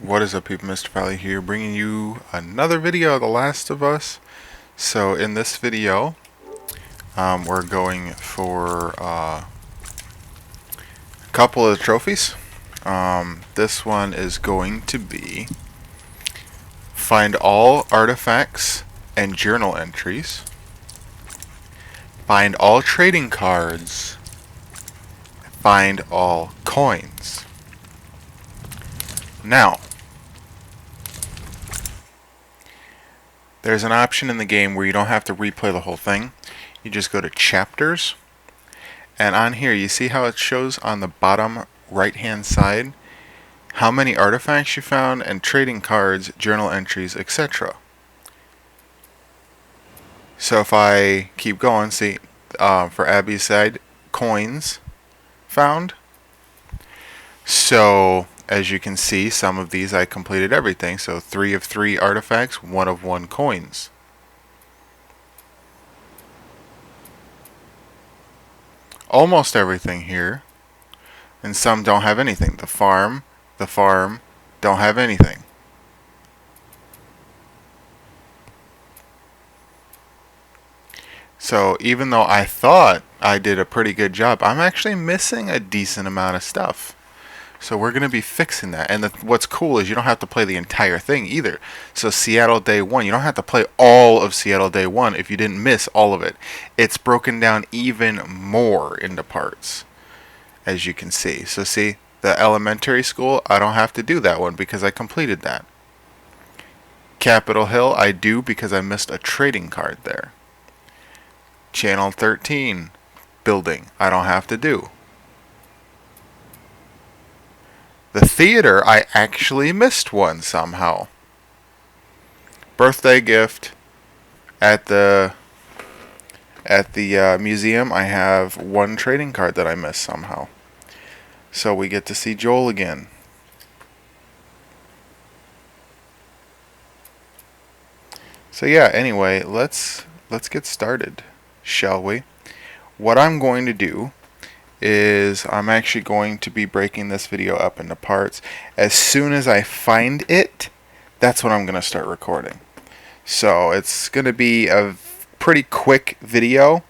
What is up, people? MrFallior here, bringing you another video of The Last of Us. So in this video, we're going for a couple of trophies. This one is going to be find all artifacts and journal entries, find all trading cards, find all coins. Now, there's an option in the game where you don't have to replay the whole thing. You just go to chapters, and on here you see how it shows on the bottom right hand side how many artifacts you found and trading cards, journal entries, etc. So if I keep going, see, for Abby's side, coins found. So as you can see, some of these I completed everything. So 3 of 3 artifacts, 1 of 1 coins. Almost everything here. And some don't have anything. The farm don't have anything. So even though I thought I did a pretty good job, I'm actually missing a decent amount of stuff. So we're going to be fixing that. And what's cool is you don't have to play the entire thing either. So Seattle Day 1, you don't have to play all of Seattle Day 1 if you didn't miss all of it. It's broken down even more into parts, as you can see. So see, the elementary school, I don't have to do that one because I completed that. Capitol Hill, I do because I missed a trading card there. Channel 13 building, I don't have to do. The theater, I actually missed one somehow. Birthday gift at the museum, I have one trading card that I missed somehow. So we get to see Joel again. So yeah, anyway, let's get started, shall we? What I'm going to do is I'm actually going to be breaking this video up into parts. As soon as I find it, that's when I'm going to start recording. So it's going to be a pretty quick video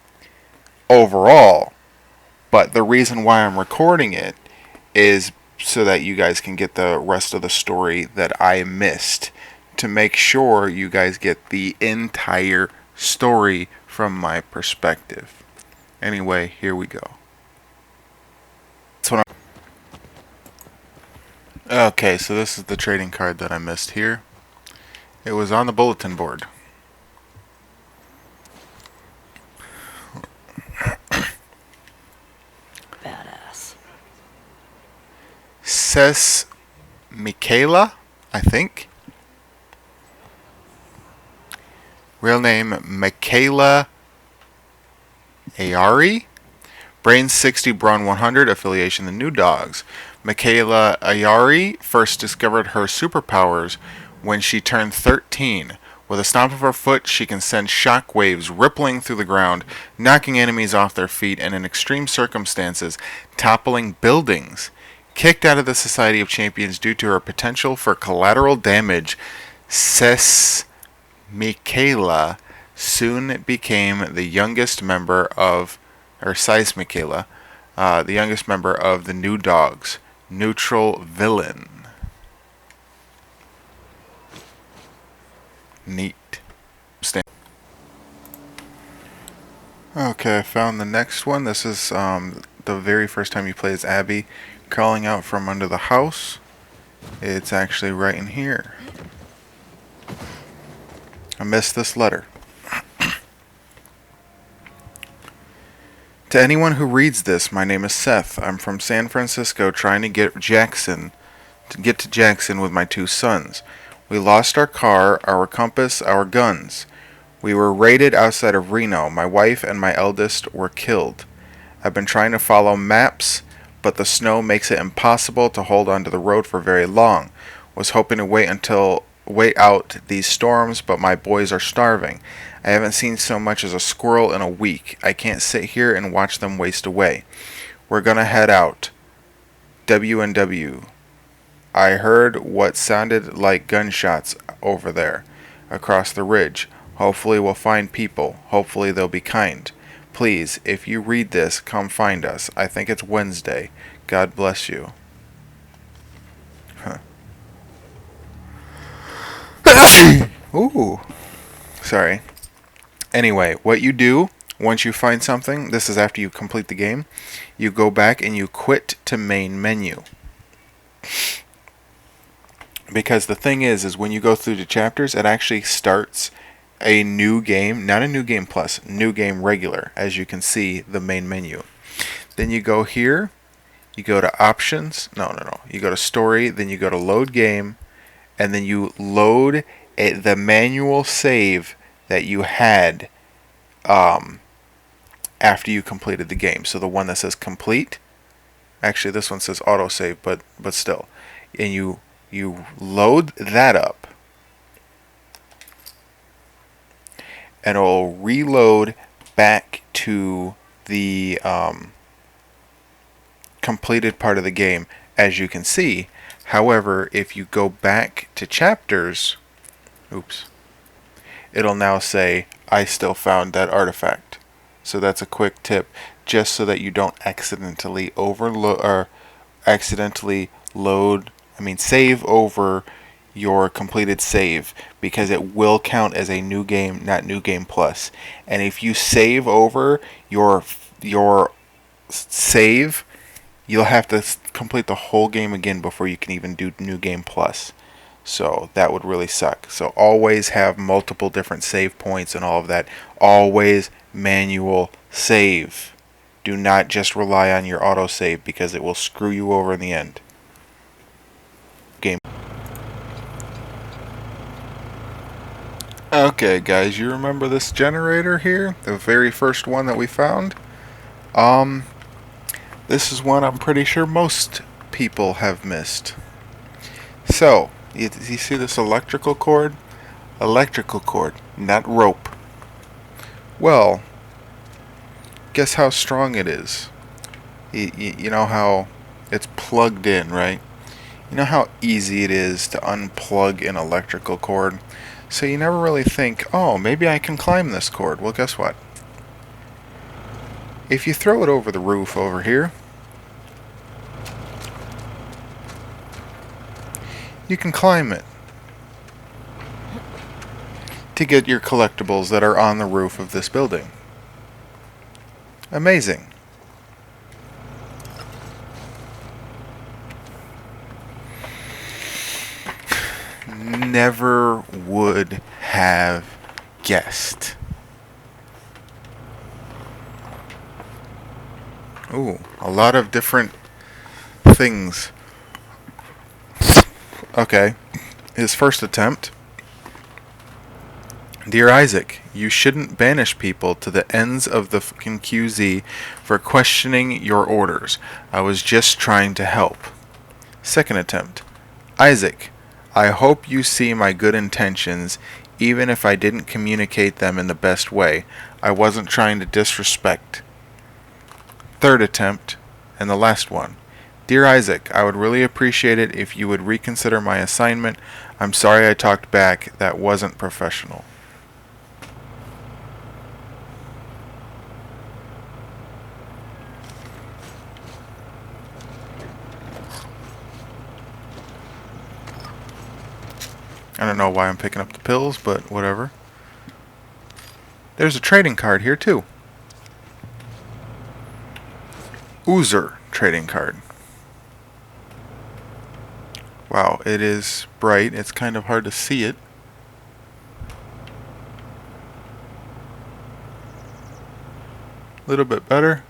overall, but the reason why I'm recording it is so that you guys can get the rest of the story that I missed, to make sure you guys get the entire story from my perspective. Anyway, here we go. Okay, so this is the trading card that I missed here. It was on the bulletin board. Badass. Says Michaela, I think. Real name Michaela Ayari. Brain 60, Brawn 100, affiliation the New Dogs. Michaela Ayari first discovered her superpowers when she turned 13. With a stomp of her foot, she can send shock waves rippling through the ground, knocking enemies off their feet, and in extreme circumstances, toppling buildings. Kicked out of the Society of Champions due to her potential for collateral damage, Ses Michaela soon became the youngest member of, or Size Michaela, the youngest member of the New Dogs. Neutral villain. Neat. Okay, I found the next one. This is the very first time you play as Abby crawling out from under the house. It's actually right in here. I missed this letter. To anyone who reads this, my name is Seth. I'm from San Francisco trying to get to Jackson with my 2 sons. We lost our car, our compass, our guns. We were raided outside of Reno. My wife and my eldest were killed. I've been trying to follow maps, but the snow makes it impossible to hold onto the road for very long. Was hoping to wait out these storms, but my boys are starving. I haven't seen so much as a squirrel in a week. I can't sit here and watch them waste away. We're gonna head out. W&W. I heard what sounded like gunshots over there, across the ridge. Hopefully we'll find people. Hopefully they'll be kind. Please, if you read this, come find us. I think it's Wednesday. God bless you. Huh. Ooh. Sorry. Anyway, what you do once you find something, this is after you complete the game, you go back and you quit to main menu. Because the thing is when you go through the chapters, it actually starts a new game, not a new game plus, new game regular, as you can see the main menu. Then you go here, you go to options, no, you go to story, then you go to load game, and then you load the manual save that you had after you completed the game. So the one that says complete, actually this one says autosave, but still, and you load that up, and it will reload back to the completed part of the game, as you can see. However, if you go back to chapters, oops, it'll now say, I still found that artifact. So that's a quick tip, just so that you don't accidentally overload or save over your completed save, because it will count as a new game, not new game plus. And if you save over your save, you'll have to complete the whole game again before you can even do new game plus. So that would really suck. So always have multiple different save points and all of that. Always manual save. Do not just rely on your autosave, because it will screw you over in the end. Game. Okay guys, you remember this generator here? The very first one that we found? This is one I'm pretty sure most people have missed. So, you see this electrical cord? Electrical cord, not rope. Well, guess how strong it is? You know how it's plugged in, right? You know how easy it is to unplug an electrical cord? So you never really think, oh, maybe I can climb this cord. Well, guess what? If you throw it over the roof over here, you can climb it to get your collectibles that are on the roof of this building. Amazing. Never would have guessed. Ooh, a lot of different things. Okay, his first attempt. Dear Isaac, you shouldn't banish people to the ends of the fucking QZ for questioning your orders. I was just trying to help. Second attempt. Isaac, I hope you see my good intentions, even if I didn't communicate them in the best way. I wasn't trying to disrespect. Third attempt, and the last one. Dear Isaac, I would really appreciate it if you would reconsider my assignment. I'm sorry I talked back. That wasn't professional. I don't know why I'm picking up the pills, but whatever. There's a trading card here too. Oozer trading card. Wow, it is bright. It's kind of hard to see it. A little bit better.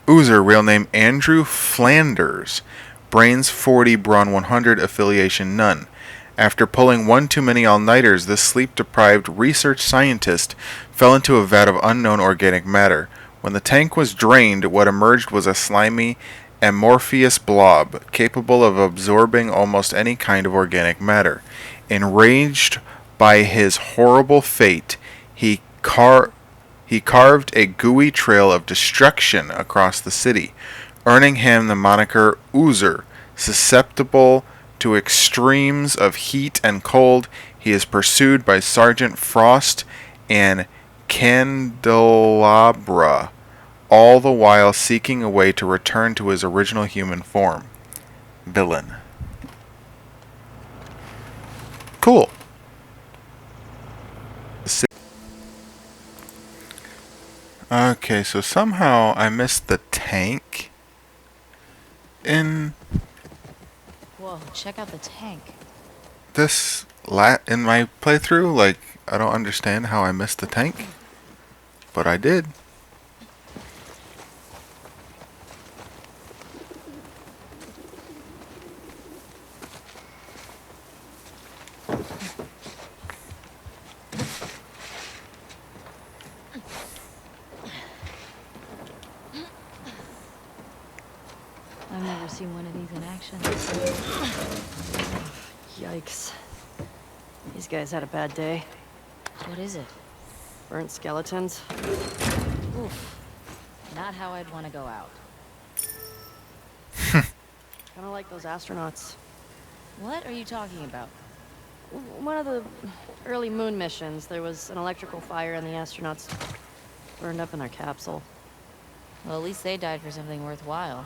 Oozer, real name Andrew Flanders. Brains 40, Brawn 100, affiliation none. After pulling one too many all-nighters, this sleep-deprived research scientist fell into a vat of unknown organic matter. When the tank was drained, what emerged was a slimy, amorphous blob, capable of absorbing almost any kind of organic matter. Enraged by his horrible fate, he He carved a gooey trail of destruction across the city, earning him the moniker Oozer. Susceptible to extremes of heat and cold, he is pursued by Sergeant Frost and Candelabra, all the while seeking a way to return to his original human form. Villain. Cool. Okay, so somehow I missed the tank in Whoa, check out the tank. this in my playthrough. Like, I don't understand how I missed the tank, but I did. I've never seen one of these in action. Yikes. These guys had a bad day. What is it? Burnt skeletons. Oof. Not how I'd want to go out. Kinda like those astronauts. What are you talking about? One of the early moon missions, there was an electrical fire and the astronauts burned up in their capsule. Well, at least they died for something worthwhile.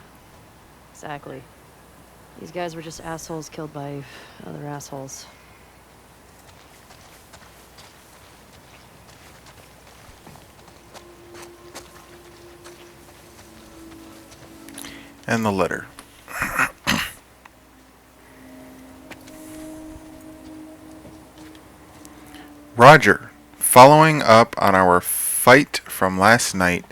Exactly. These guys were just assholes killed by other assholes. And the letter. Roger, following up on our fight from last night,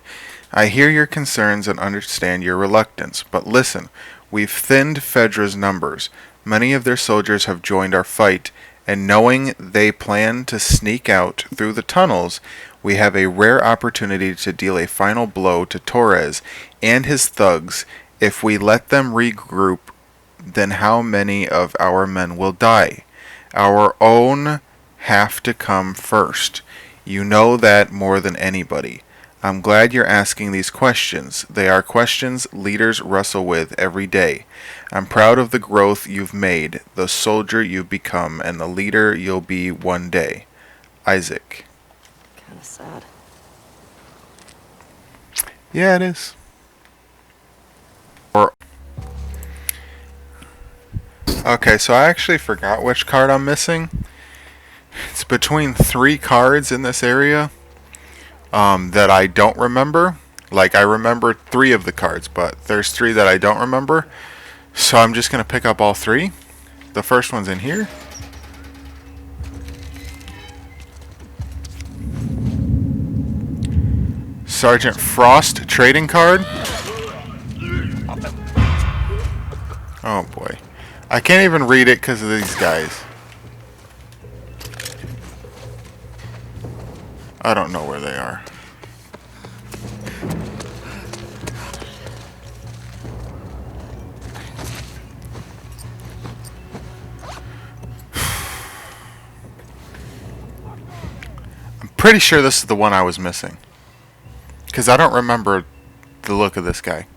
I hear your concerns and understand your reluctance, but listen, we've thinned Fedra's numbers. Many of their soldiers have joined our fight, and knowing they plan to sneak out through the tunnels, we have a rare opportunity to deal a final blow to Torres and his thugs. If we let them regroup, then how many of our men will die? Our own have to come first. You know that more than anybody. I'm glad you're asking these questions. They are questions leaders wrestle with every day. I'm proud of the growth you've made, the soldier you've become, and the leader you'll be one day. Isaac. Kinda sad. Yeah, it is. Okay, so I actually forgot which card I'm missing. It's between 3 cards in this area that I don't remember. Like, I remember 3 of the cards, but there's 3 that I don't remember. So I'm just going to pick up all 3. The first one's in here. Sergeant Frost trading card. Oh boy. I can't even read it because of these guys. I don't know where they are. I'm pretty sure this is the one I was missing, because I don't remember the look of this guy.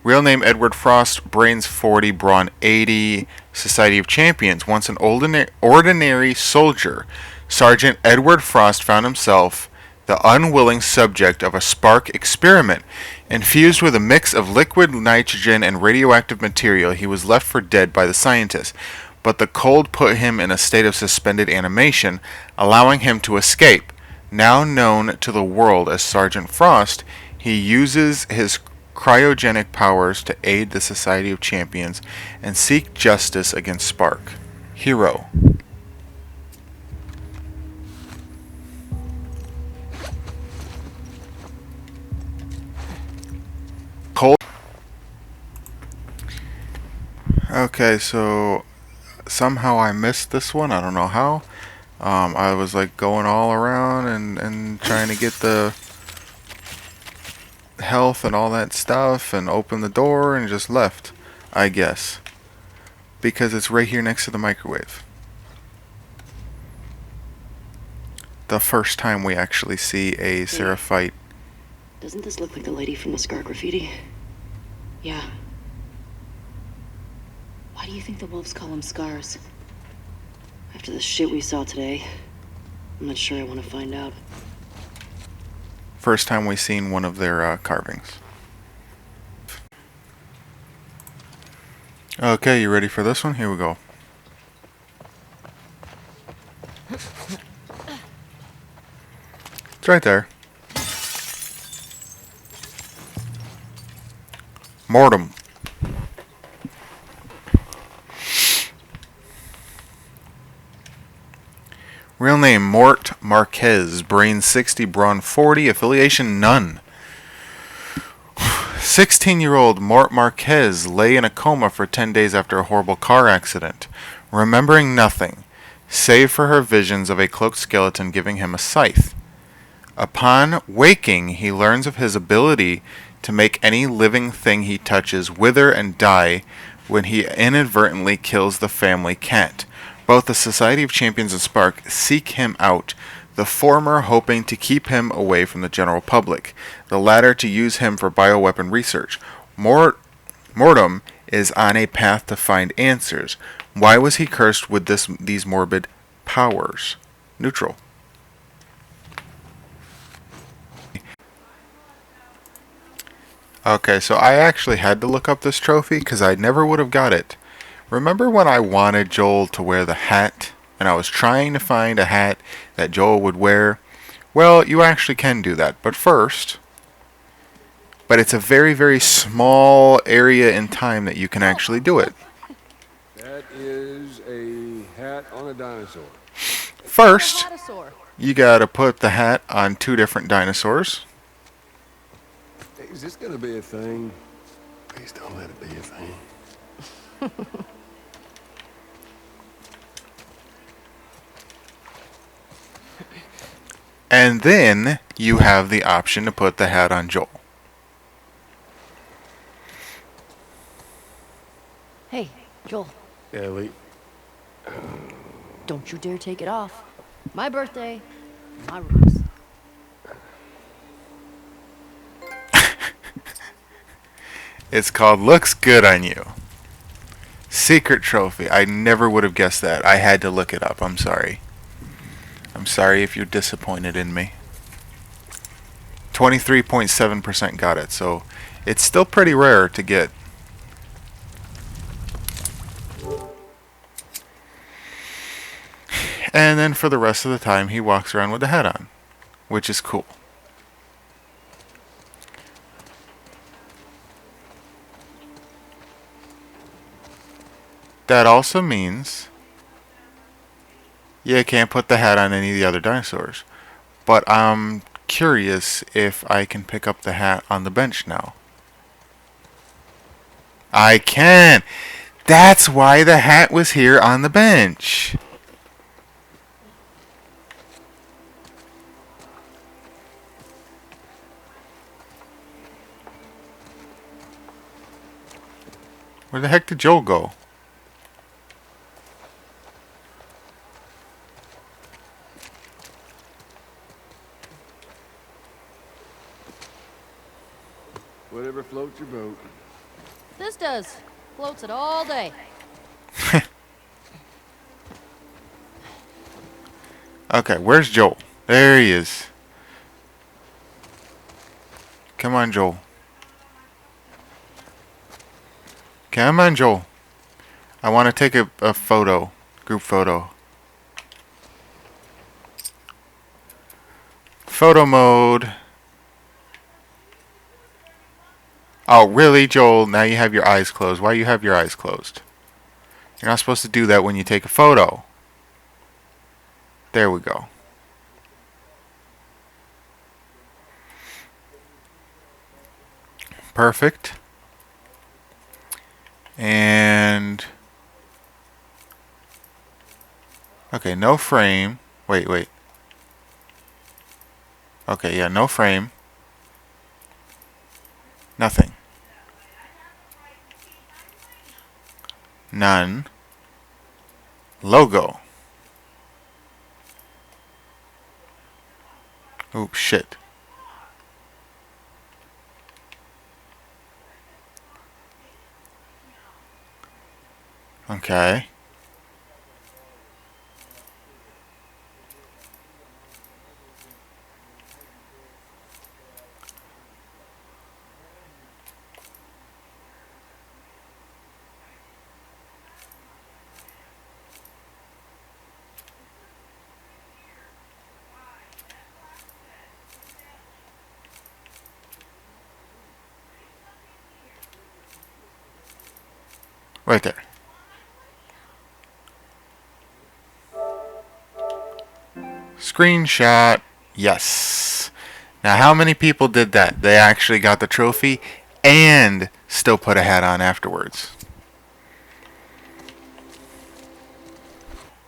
Real name Edward Frost, brains 40, brawn 80, Society of Champions. Once an ordinary soldier, Sergeant Edward Frost found himself the unwilling subject of a spark experiment. Infused with a mix of liquid nitrogen and radioactive material, he was left for dead by the scientists. But the cold put him in a state of suspended animation, allowing him to escape. Now known to the world as Sergeant Frost, he uses his cryogenic powers to aid the Society of Champions and seek justice against Spark. Hero. Cold. Okay, so somehow I missed this one. I don't know how. I was like going all around and trying to get the health and all that stuff and opened the door and just left, I guess, because it's right here next to the microwave. the first time we actually see a Seraphite. Doesn't this look like the lady from the scar graffiti? Yeah. Why do you think the wolves call them scars? After the shit we saw today, I'm not sure I want to find out. First time we seen one of their carvings. Okay, you ready for this one? Here we go. It's right there. Mortem. Real name Mort Marquez. Brain 60, brawn 40. Affiliation none. 16-year-old Mort Marquez lay in a coma for 10 days after a horrible car accident, remembering nothing, save for her visions of a cloaked skeleton giving him a scythe. Upon waking, he learns of his ability to make any living thing he touches wither and die when he inadvertently kills the family cat. Both the Society of Champions and Spark seek him out, the former hoping to keep him away from the general public, the latter to use him for bioweapon research. Mortem is on a path to find answers. Why was he cursed with these morbid powers? Neutral. Okay, so I actually had to look up this trophy because I never would have got it. Remember when I wanted Joel to wear the hat, and I was trying to find a hat that Joel would wear? Well, you actually can do that, but it's a very, very small area in time that you can actually do it. That is a hat on a dinosaur. First, Dinosaur. you gotta put the hat on 2 different dinosaurs. Is this gonna be a thing? Please don't let it be a thing. And then you have the option to put the hat on Joel. Hey, Joel, Ellie. don't you dare take it off. My birthday, my rules. It's called Looks Good on You. Secret trophy. I never would have guessed that. I had to look it up. I'm sorry. I'm sorry if you're disappointed in me. 23.7% got it, so it's still pretty rare to get. And then for the rest of the time, he walks around with the hat on, which is cool. That also means you can't put the hat on any of the other dinosaurs. But I'm curious if I can pick up the hat on the bench now. I can! That's why the hat was here on the bench. Where the heck did Joel go? Whatever floats your boat. This does. Floats it all day. Okay, where's Joel? There he is. Come on, Joel. Come on, Joel. I want to take a photo. Group photo. Photo mode. Oh, really, Joel? Now you have your eyes closed. Why do you have your eyes closed? You're not supposed to do that when you take a photo. There we go. Perfect. And... okay, no frame. Wait. Okay, yeah, no frame. Nothing. None. Logo. Oh, shit. Okay. Right there. Screenshot. Yes. Now, how many people did that? They actually got the trophy and still put a hat on afterwards.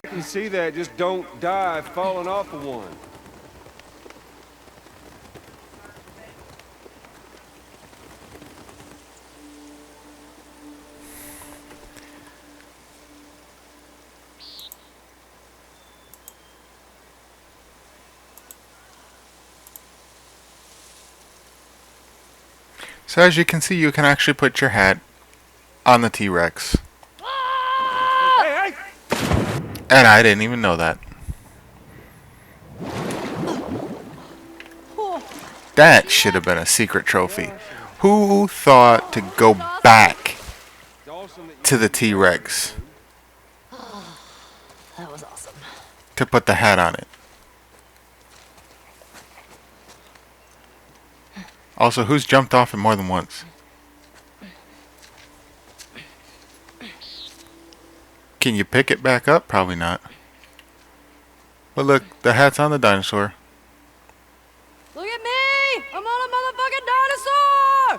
I can see that. Just don't die falling off of one. So as you can see, you can actually put your hat on the T-Rex. Hey, hey! And I didn't even know that. That should have been a secret trophy. Who thought to go back to the T-Rex That was awesome. to put the hat on it? Also, who's jumped off it more than once? Can you pick it back up? Probably not. But look, the hat's on the dinosaur. Look at me! I'm on a motherfucking dinosaur!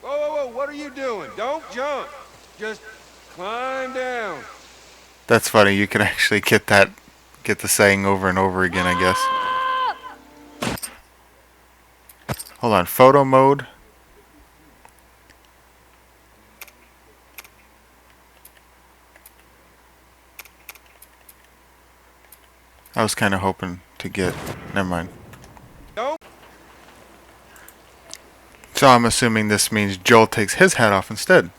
Whoa, whoa, whoa, what are you doing? Don't jump. Just climb down. That's funny. You can actually get the saying over and over again, I guess. Hold on, photo mode. I was kind of hoping to get... Never mind. Don't. So I'm assuming this means Joel takes his hat off instead.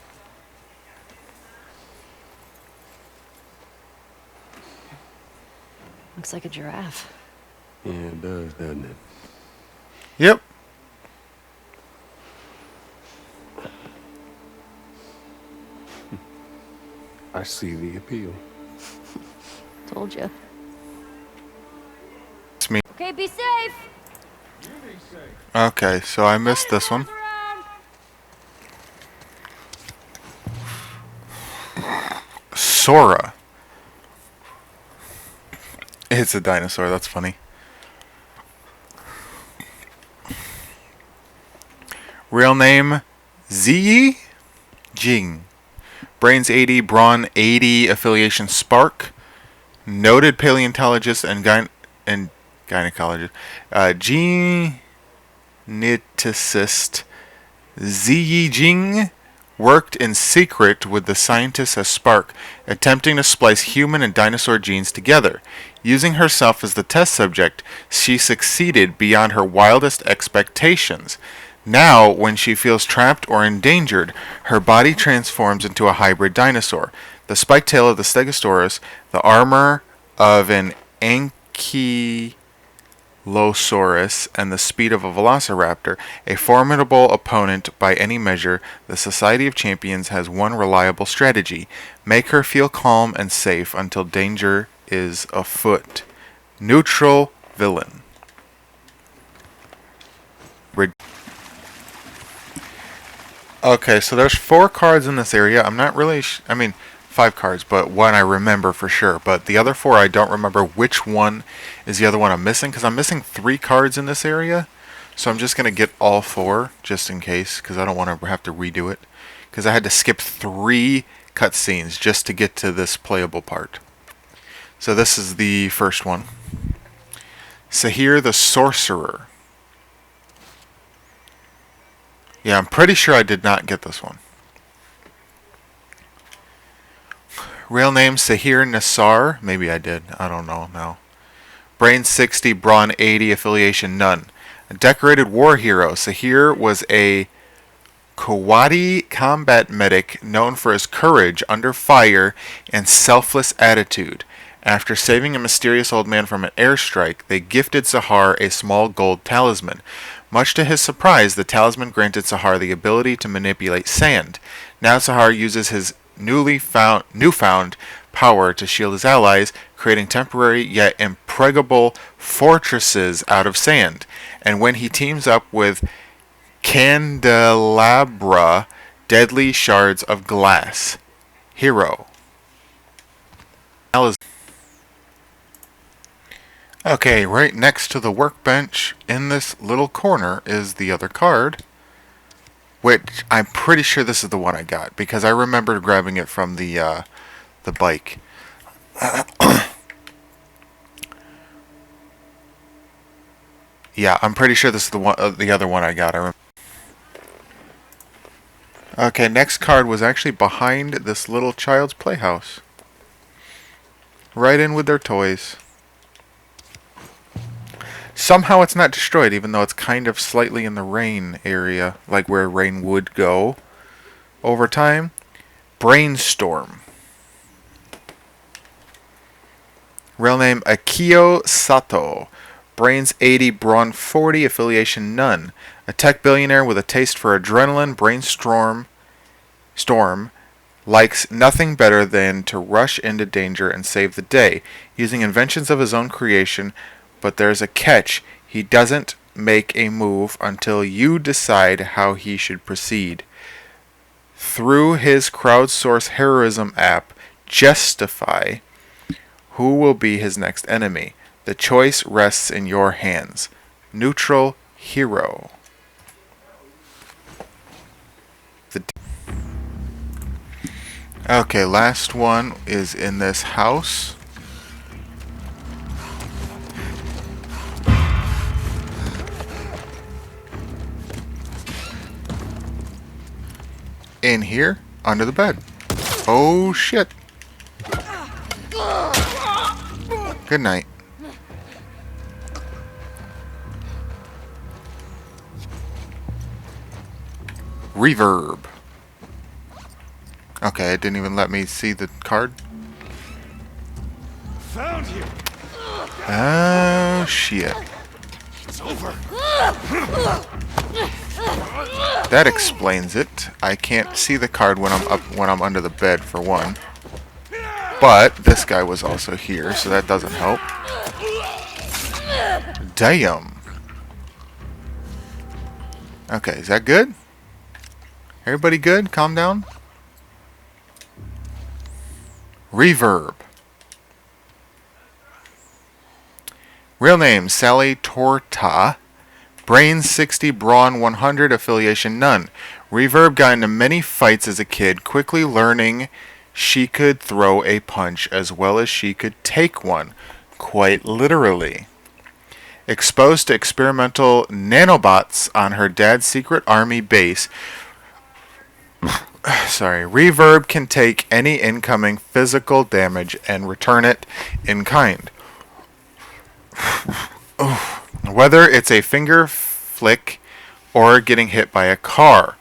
Looks like a giraffe. Yeah, it does, doesn't it? Yep. I see the appeal. Told you. It's me. Okay, be safe! Okay, so I missed this one. Sora. It's a dinosaur, that's funny. Real name, Ziyi Jing. Brains 80, Brawn 80, affiliation Spark. Noted paleontologist and gynecologist. Geneticist Ziyi Jing worked in secret with the scientists at Spark, attempting to splice human and dinosaur genes together. Using herself as the test subject, she succeeded beyond her wildest expectations. Now, when she feels trapped or endangered, her body transforms into a hybrid dinosaur. The spiked tail of the Stegosaurus, the armor of an Ankylosaurus, and the speed of a velociraptor, a formidable opponent by any measure, the Society of Champions has one reliable strategy: make her feel calm and safe until danger is afoot. Neutral villain. Okay, so there's 4 cards in this area. I'm not really... I mean, 5 cards, but one I remember for sure. But the other 4, I don't remember which one is the other one I'm missing, because I'm missing 3 cards in this area. So I'm just going to get all 4, just in case, because I don't want to have to redo it. Because I had to skip 3 cutscenes just to get to this playable part. So this is the first one. Sahir the Sorcerer. Yeah, I'm pretty sure I did not get this one. Real name Sahir Nassar. Maybe I did. I don't know now. Brain 60, Brawn 80, affiliation none. A decorated war hero, Sahir was a Kawadi combat medic known for his courage under fire and selfless attitude. After saving a mysterious old man from an airstrike, they gifted Sahar a small gold talisman. Much to his surprise, the talisman granted Sahar the ability to manipulate sand. Now Sahar uses his newfound power to shield his allies, creating temporary yet impregnable fortresses out of sand. And when he teams up with candelabra, deadly shards of glass. Hero. Okay, right next to the workbench in this little corner is the other card, which I'm pretty sure this is the one I got because I remember grabbing it from the bike. Yeah, I'm pretty sure this is the other one I got. I remember. Okay, next card was actually behind this little child's playhouse. Right in with their toys. Somehow it's not destroyed, even though it's kind of slightly in the rain area, like where rain would go over time. Brainstorm. Real name Akio Sato. Brains 80, Brawn 40, affiliation none. A tech billionaire with a taste for adrenaline, Brainstorm likes nothing better than to rush into danger and save the day, using inventions of his own creation, but there's a catch. He doesn't make a move until you decide how he should proceed. Through his crowdsource heroism app, Justify, who will be his next enemy? The choice rests in your hands. Neutral hero. Okay, last one is in this house. In here, under the bed. Oh shit. Good night. Reverb. Okay, it didn't even let me see the card. Found you. Oh shit. It's over. That explains it. I can't see the card when I'm under the bed for one. But this guy was also here, so that doesn't help. Damn. Okay, is that good? Everybody good? Calm down. Reverb. Real name, Sally Torta. Brain 60, Brawn 100, affiliation none. Reverb got into many fights as a kid, quickly learning she could throw a punch as well as she could take one, quite literally. Exposed to experimental nanobots on her dad's secret army base, Reverb can take any incoming physical damage and return it in kind. Whether it's a finger flick or getting hit by a car.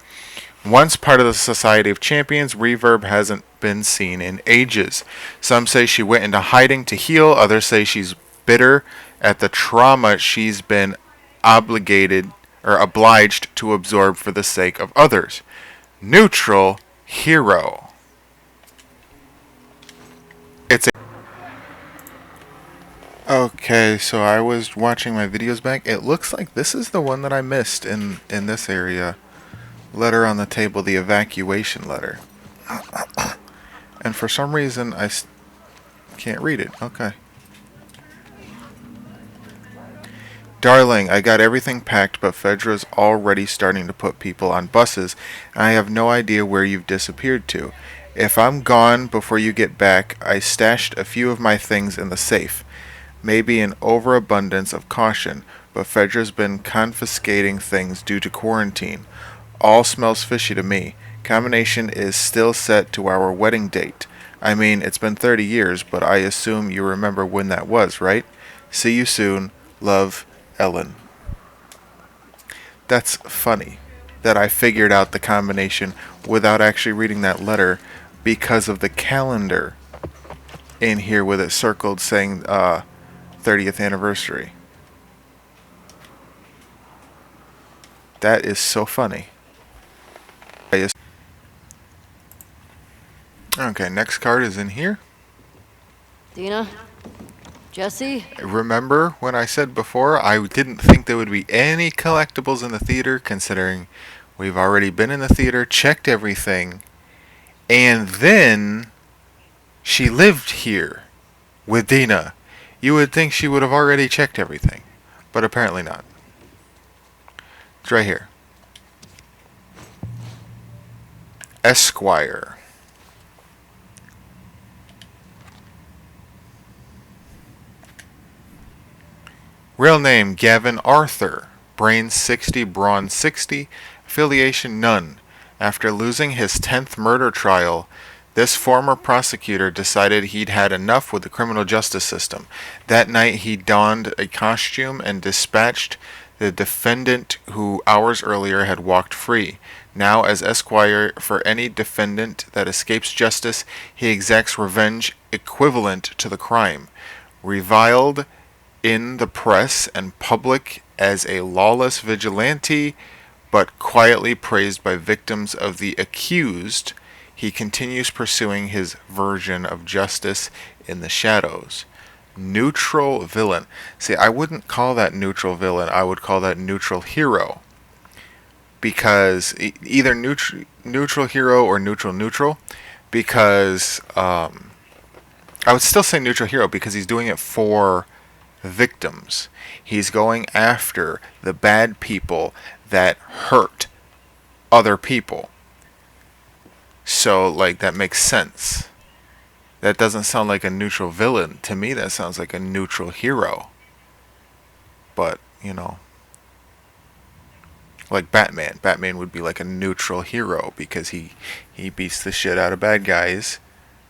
Once part of the Society of Champions, Reverb hasn't been seen in ages. Some say she went into hiding to heal, others say she's bitter at the trauma she's been obliged to absorb for the sake of others. Neutral hero. Okay, so I was watching my videos back. It looks like this is the one that I missed in this area. Letter on the table, the evacuation letter. And for some reason, I can't read it. Okay. Darling, I got everything packed, but Fedra's already starting to put people on buses, and I have no idea where you've disappeared to. If I'm gone before you get back, I stashed a few of my things in the safe. Maybe an overabundance of caution, but Fedra's been confiscating things due to quarantine. All smells fishy to me. Combination is still set to our wedding date. I mean, it's been 30 years, but I assume you remember when that was, right? See you soon. Love, Ellen. That's funny that I figured out the combination without actually reading that letter because of the calendar in here with it circled saying 30th anniversary. That is so funny. Okay, next card is in here. Dina? Jesse? Remember when I said before I didn't think there would be any collectibles in the theater, considering we've already been in the theater, checked everything, and then she lived here with Dina. You would think she would have already checked everything, but apparently not. It's right here. Esquire. Real name Gavin Arthur. Brains 60, brawn 60. Affiliation none. After losing his 10th murder trial, this former prosecutor decided he'd had enough with the criminal justice system. That night he donned a costume and dispatched the defendant who hours earlier had walked free. Now, as esquire for any defendant that escapes justice, he exacts revenge equivalent to the crime. Reviled in the press and public as a lawless vigilante, but quietly praised by victims of the accused, he continues pursuing his version of justice in the shadows. Neutral villain. See, I wouldn't call that neutral villain. I would call that neutral hero. Because either neutral hero or neutral. Because I would still say neutral hero because he's doing it for victims. He's going after the bad people that hurt other people. So, like, that makes sense. That doesn't sound like a neutral villain. To me, that sounds like a neutral hero. But, you know, like Batman. Batman would be like a neutral hero because he beats the shit out of bad guys.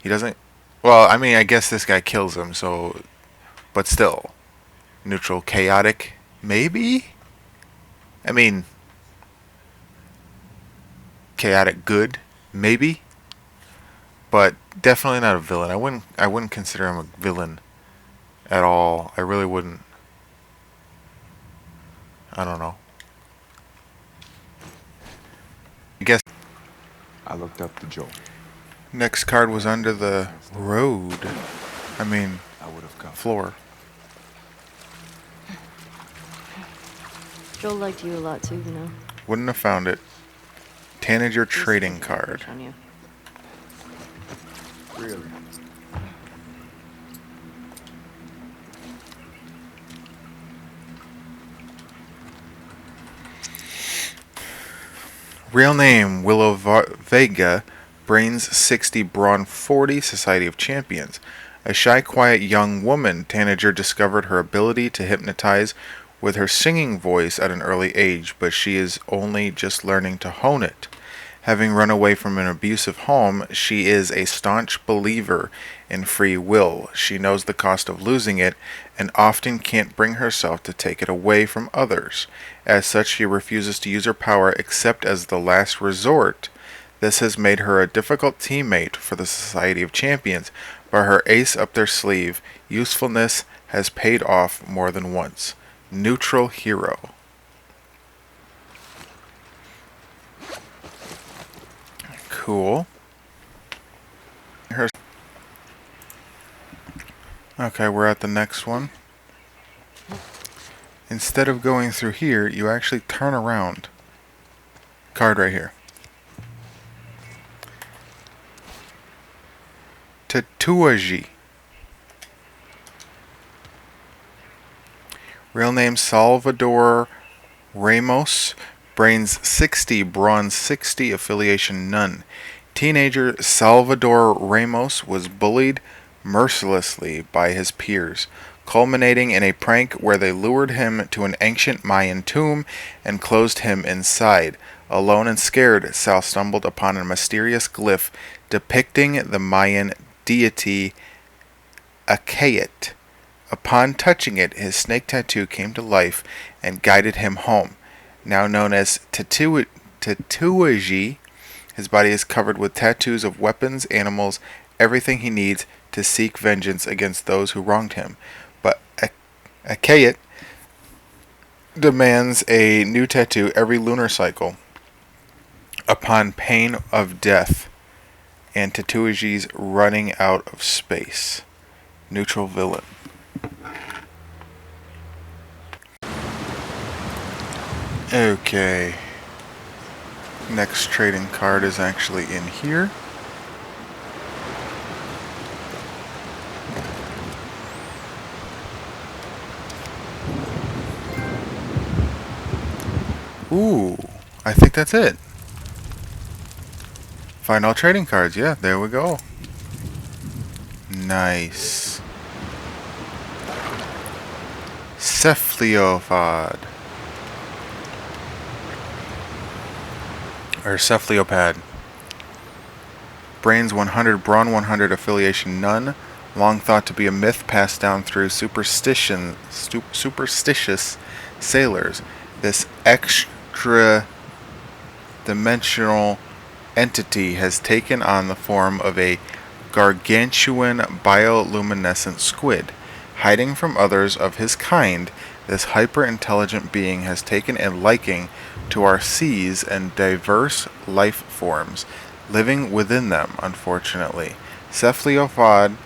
He doesn't... Well, I mean, I guess this guy kills him, so... But still. Neutral, chaotic, maybe? I mean... Chaotic good, maybe? But definitely not a villain. I wouldn't consider him a villain at all. I really wouldn't. I don't know. I guess I looked up to Joel. next card was under the road. I mean, I would have come. floor. Joel liked you a lot too, you know. Wouldn't have found it. Tanager trading card. On you. Really? Real name Willow Vega. Brains 60, brawn 40. Society of Champions. A shy, quiet young woman, Tanager discovered her ability to hypnotize with her singing voice at an early age, but she is only just learning to hone it. Having run away from an abusive home, she is a staunch believer in free will. She knows the cost of losing it and often can't bring herself to take it away from others. As such, she refuses to use her power except as the last resort. This has made her a difficult teammate for the Society of Champions, but her ace up their sleeve, usefulness, has paid off more than once. Neutral hero. Cool. Okay, we're at the next one. Instead of going through here, you actually turn around. Card right here. Tatuaji. Real name Salvador Ramos. Brains 60, brawn 60, affiliation none. Teenager Salvador Ramos was bullied mercilessly by his peers, culminating in a prank where they lured him to an ancient Mayan tomb and closed him inside. Alone and scared, Sal stumbled upon a mysterious glyph depicting the Mayan deity Akayet. Upon touching it, his snake tattoo came to life and guided him home. Now known as Tattooage, his body is covered with tattoos of weapons, animals, everything he needs to seek vengeance against those who wronged him. But Akayet demands a new tattoo every lunar cycle upon pain of death, and Tattooage's running out of space. Neutral villain. Okay. Next trading card is actually in here. Ooh, I think that's it. Find all trading cards. Yeah, there we go. Nice. Cephalopod. Or Cephalopad. Brains 100, brawn 100, affiliation none. Long thought to be a myth passed down through superstitious sailors. This extra-dimensional entity has taken on the form of a gargantuan bioluminescent squid. Hiding from others of his kind, this hyper-intelligent being has taken a liking to our seas and diverse life forms living within them, unfortunately. Cephalopod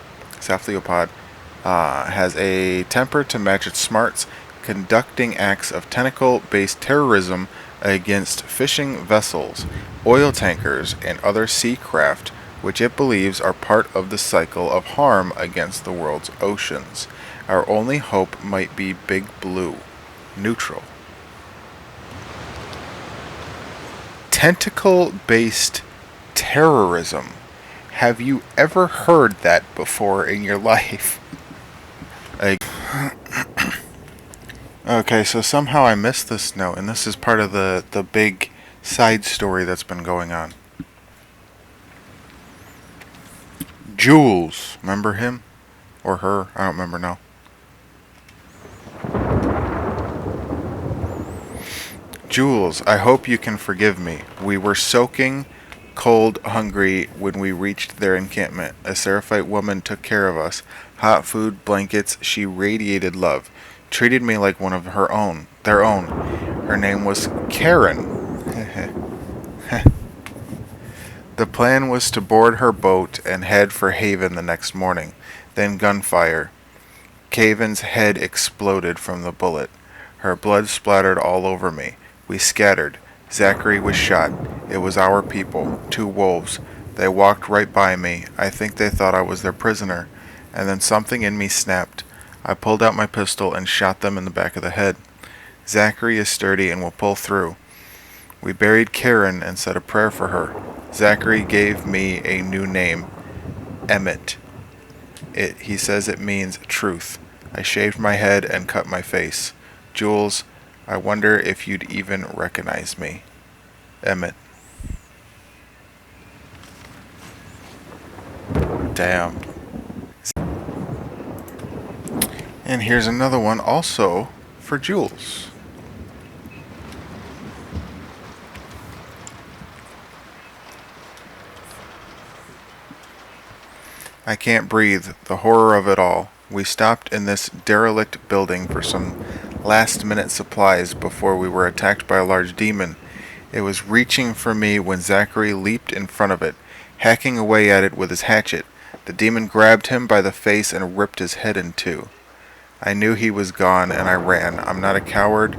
has a temper to match its smarts, conducting acts of tentacle-based terrorism against fishing vessels, oil tankers, and other sea craft, which it believes are part of the cycle of harm against the world's oceans. Our only hope might be Big Blue. Neutral. Tentacle-based terrorism. Have you ever heard that before in your life? Okay, so somehow I missed this note, and this is part of the big side story that's been going on. Jules, remember him? Or her? I don't remember now. Jules, I hope you can forgive me. We were soaking cold, hungry when we reached their encampment. A Seraphite woman took care of us. Hot food, blankets, she radiated love. Treated me like one of their own. Her name was Karen. The plan was to board her boat and head for Haven the next morning. Then gunfire. Caven's head exploded from the bullet. Her blood splattered all over me. We scattered. Zachary was shot. It was our people, 2 wolves. They walked right by me. I think they thought I was their prisoner. And then something in me snapped. I pulled out my pistol and shot them in the back of the head. Zachary is sturdy and will pull through. We buried Karen and said a prayer for her. Zachary gave me a new name, Emmett. He says it means truth. I shaved my head and cut my face. Jules, I wonder if you'd even recognize me. Emmett. Damn. And here's another one also for Jules. I can't breathe. The horror of it all. We stopped in this derelict building for some last-minute supplies before we were attacked by a large demon. It was reaching for me when Zachary leaped in front of it, hacking away at it with his hatchet. The demon grabbed him by the face and ripped his head in 2. I knew he was gone, and I ran. I'm not a coward.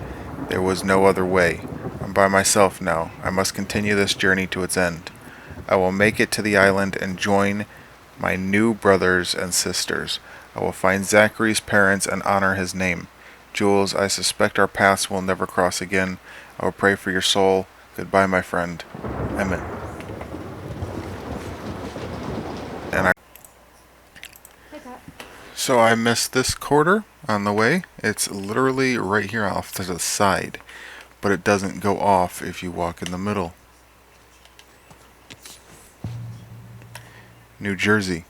There was no other way. I'm by myself now. I must continue this journey to its end. I will make it to the island and join my new brothers and sisters. I will find Zachary's parents and honor his name. Jules, I suspect our paths will never cross again. I will pray for your soul. Goodbye, my friend. Emmett. And so I missed this quarter on the way. It's literally right here off to the side, but it doesn't go off if you walk in the middle. New Jersey.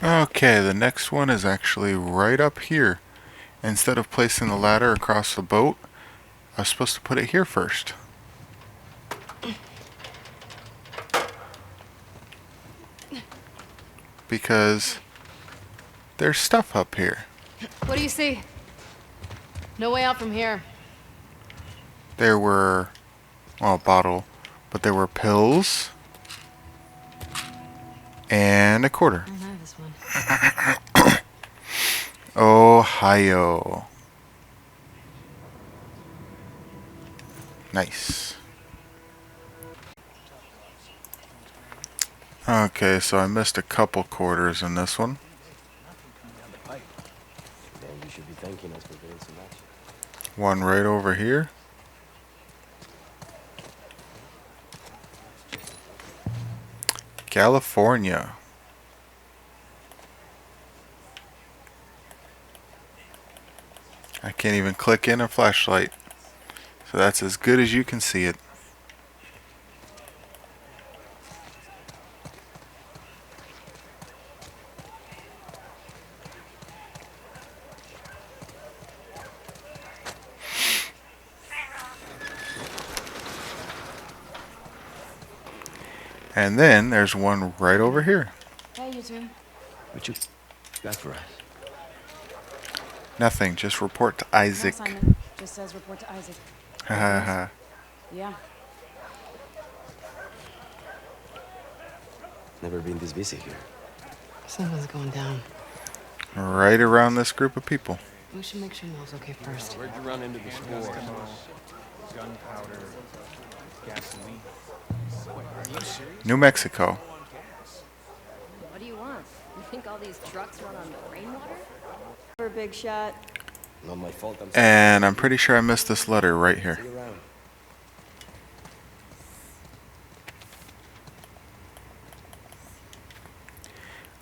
Okay, the next one is actually right up here. Instead of placing the ladder across the boat, I was supposed to put it here first. Because there's stuff up here. What do you see? No way out from here. There were, well, a bottle, but there were pills and a quarter. I don't have this one. Ohio. Nice. Okay, so I missed a couple quarters in this one. Man, you should be thanking us for getting some action. One right over here. California. I can't even click in a flashlight. So that's as good as you can see it. And then there's one right over here. Hey, you two. What you got for us? Nothing, just report to Isaac. No assignment. Just says report to Isaac. Ha ha ha. Yeah. Never been this busy here. Something's going down. Right around this group of people. We should make sure Mel's okay first. Where'd you run into the store? Gunpowder, gasoline. New Mexico. What do you want? You think all these trucks run on rainwater? For a big shot. Not my fault. I'm And I'm pretty sure I missed this letter right here. See you around.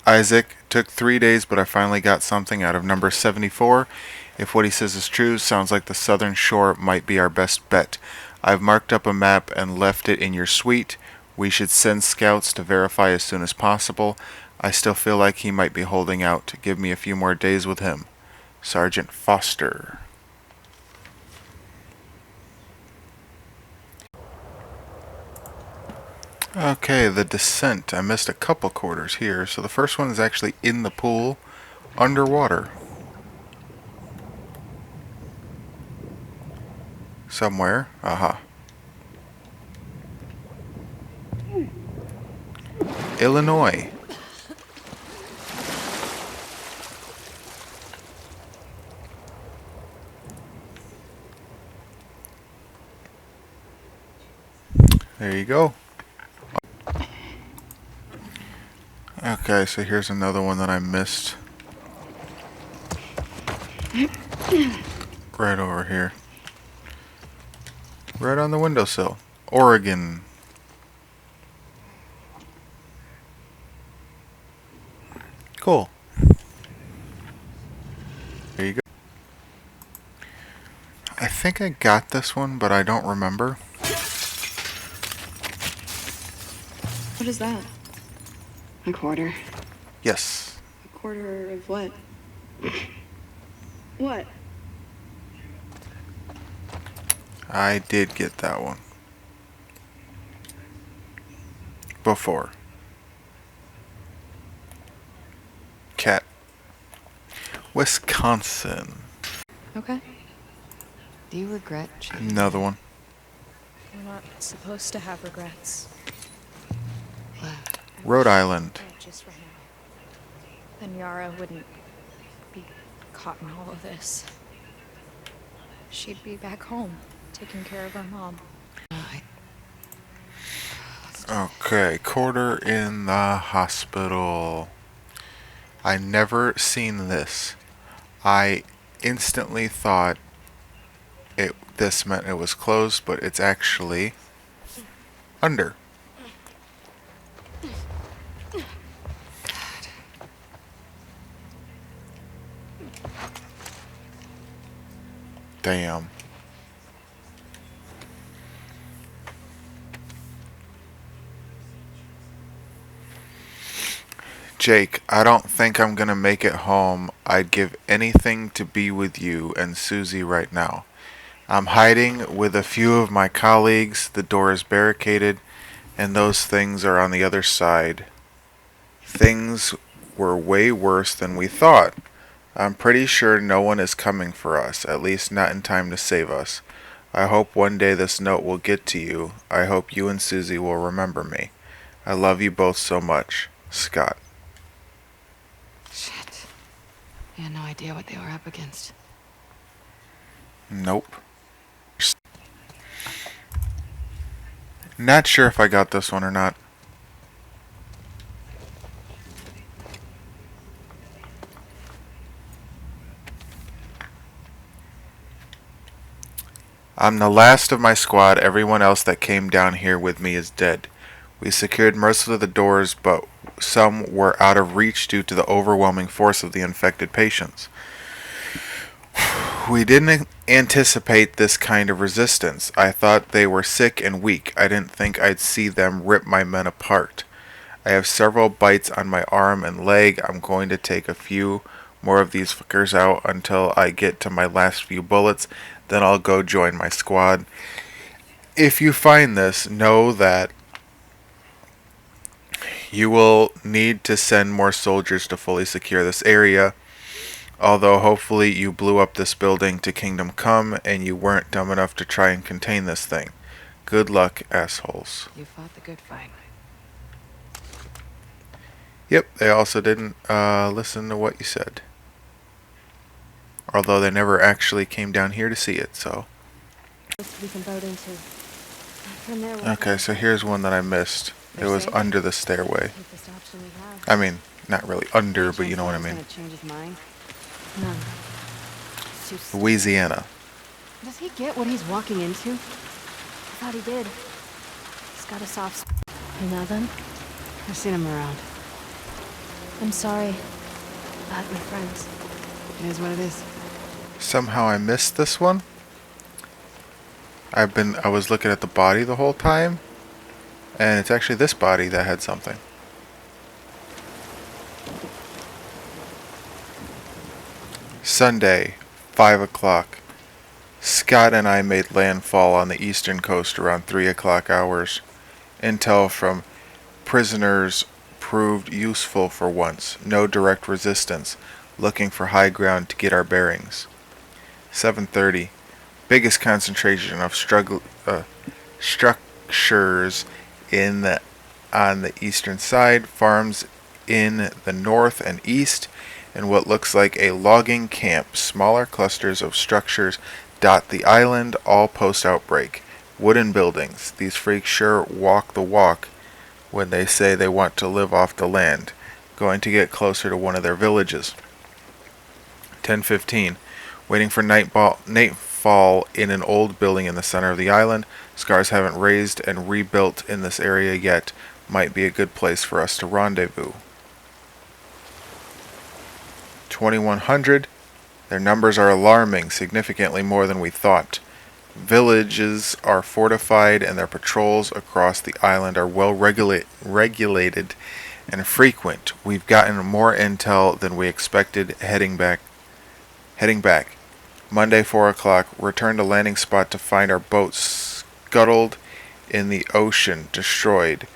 Isaac, took 3 days, but I finally got something out of number 74. If what he says is true, sounds like the southern shore might be our best bet. I've marked up a map and left it in your suite. We should send scouts to verify as soon as possible. I still feel like he might be holding out. Give me a few more days with him. Sergeant Foster. Okay, the descent. I missed a couple quarters here. So the first one is actually in the pool, underwater. Somewhere. Aha. Illinois. There you go. Okay, so here's another one that I missed. Right over here. Right on the windowsill. Oregon. Cool. There you go. I think I got this one, but I don't remember. What is that? A quarter. Yes. A quarter of what? What? I did get that one. Before. Cat. Wisconsin. Okay. Do you regret choosing? Another one. We're not supposed to have regrets. Rhode Island. Just right now. Then Yara wouldn't be caught in all of this. She'd be back home, taking care of her mom. Okay, quarter in the hospital. I never seen this. I instantly thought this meant it was closed, but it's actually under. Damn. Jake, I don't think I'm gonna make it home. I'd give anything to be with you and Susie right now. I'm hiding with a few of my colleagues. The door is barricaded, and those things are on the other side. Things were way worse than we thought. I'm pretty sure no one is coming for us, at least not in time to save us. I hope one day this note will get to you. I hope you and Susie will remember me. I love you both so much. Scott. Shit. I had no idea what they were up against. Nope. Not sure if I got this one or not. I'm the last of my squad. Everyone else that came down here with me is dead. We secured most of the doors, but some were out of reach due to the overwhelming force of the infected patients. We didn't anticipate this kind of resistance. I thought they were sick and weak. I didn't think I'd see them rip my men apart. I have several bites on my arm and leg. I'm going to take a few more of these fuckers out until I get to my last few bullets. Then I'll go join my squad. If you find this, know that you will need to send more soldiers to fully secure this area. Although hopefully you blew up this building to Kingdom Come and you weren't dumb enough to try and contain this thing. Good luck, assholes. You fought the good fight. Yep, they also didn't listen to what you said. Although they never actually came down here to see it, so. We can boat into. From there, we'll Okay, so here's one that I missed. It was under the stairway. take this option we have. I mean, not really under, but you know what I mean. Gonna change his mind? None. It's too stupid. Louisiana. Does he get what he's walking into? I thought he did. He's got a soft spot. You know them? I've seen him around. I'm sorry about my friends. It is what it is. Somehow I missed this one. I was looking at the body the whole time, and it's actually this body that had something. Sunday, 5 o'clock. Scott and I made landfall on the eastern coast around 3 o'clock hours. Intel from prisoners proved useful for once. No direct resistance. Looking for high ground to get our bearings. 7:30. Biggest concentration of structures on the eastern side. Farms in the north and east, and what looks like a logging camp. Smaller clusters of structures dot the island, all post-outbreak. Wooden buildings. These freaks sure walk the walk when they say they want to live off the land. Going to get closer to one of their villages. 10:15. Waiting for nightfall in an old building in the center of the island. Scars haven't raised and rebuilt in this area yet. Might be a good place for us to rendezvous. 2100. Their numbers are alarming, significantly more than we thought. Villages are fortified and their patrols across the island are well regulated and frequent. We've gotten more intel than we expected. Heading back. Monday, 4 o'clock. Return to landing spot to find our boat scuttled in the ocean, destroyed.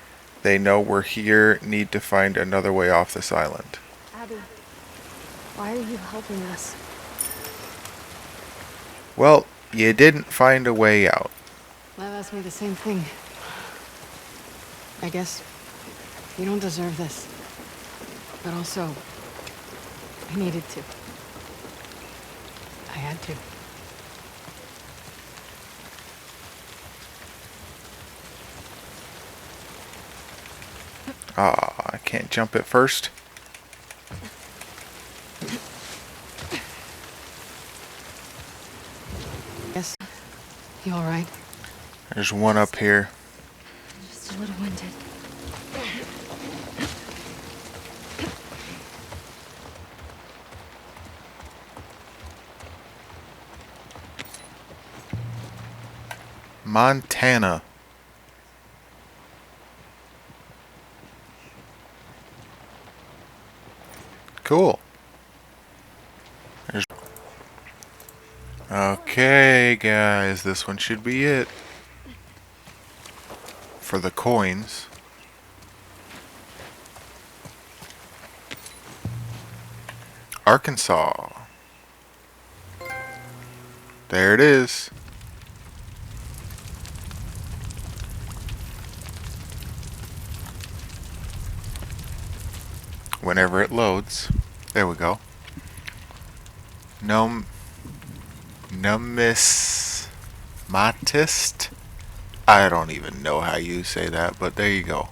They know we're here. Need to find another way off this island. Abby, why are you helping us? Well, you didn't find a way out. Lev asked me the same thing. I guess you don't deserve this. But also, I needed to. I had to. I can't jump it first. Yes. You alright? There's one up here. Just a little winded. Montana. Cool. Okay, guys, this one should be it for the coins. Arkansas. There it is. Whenever it loads. There we go. Numismatist. I don't even know how you say that, but there you go.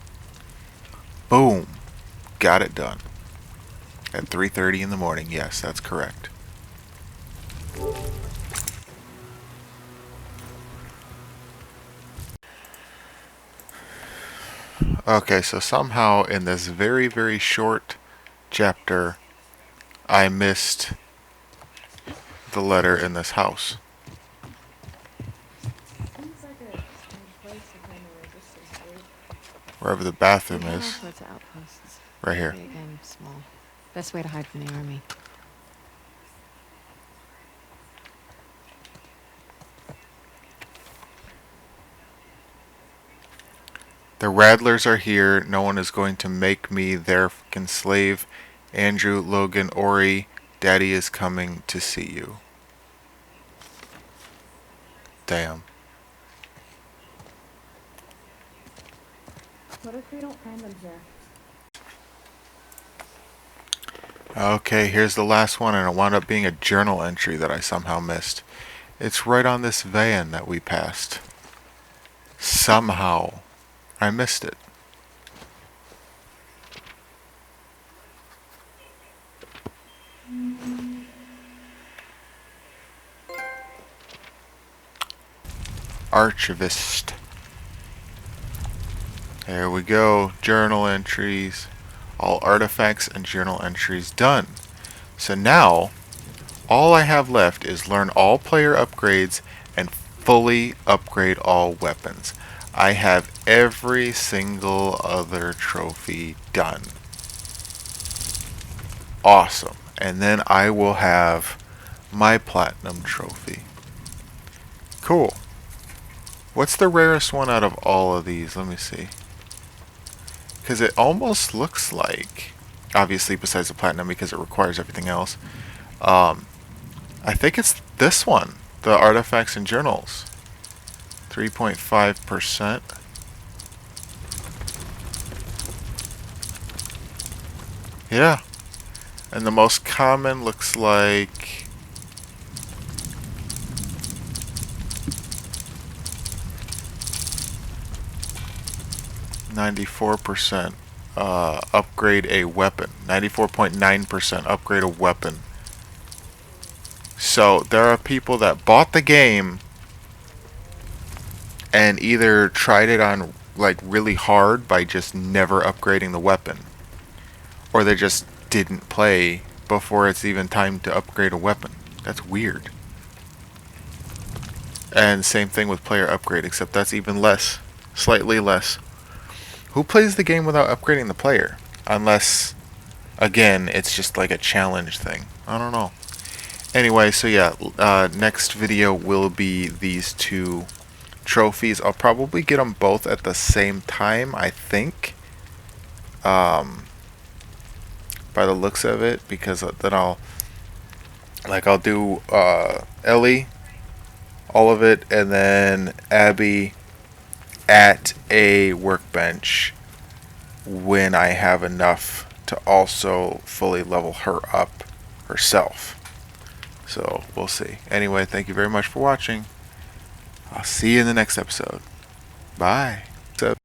Boom. Got it done. At 3:30 in the morning. Yes, that's correct. Okay, so somehow in this very, very short chapter, I missed the letter in this house. Wherever the bathroom All is. sorts of outposts. Right here. Big and small. Best way to hide from the army. The Radlers are here. No one is going to make me their fucking slave. Andrew, Logan, Ori, Daddy is coming to see you. Damn. What if we don't find them here? Okay, here's the last one, and it wound up being a journal entry that I somehow missed. It's right on this van that we passed. Somehow, I missed it. Archivist. There we go. Journal entries. All artifacts and journal entries done. So now, all I have left is learn all player upgrades and fully upgrade all weapons. I have every single other trophy done. Awesome. And then I will have my platinum trophy. Cool. What's the rarest one out of all of these? Let me see. Because it almost looks like, obviously besides the platinum because it requires everything else, I think it's this one, the artifacts and journals. 3.5%. Yeah. And the most common looks like 94% upgrade a weapon. 94.9% upgrade a weapon. So there are people that bought the game and either tried it on like really hard by just never upgrading the weapon, or they just didn't play before it's even time to upgrade a weapon. That's weird. And same thing with player upgrade, except that's even less. Slightly less. Who plays the game without upgrading the player? Unless, again, it's just like a challenge thing. I don't know. Anyway, so yeah, next video will be these two trophies. I'll probably get them both at the same time, I think. By the looks of it, because then I'll do Ellie, all of it, and then Abby at a workbench when I have enough to also fully level her up herself. So we'll see. Anyway, thank you very much for watching. I'll see you in the next episode. Bye.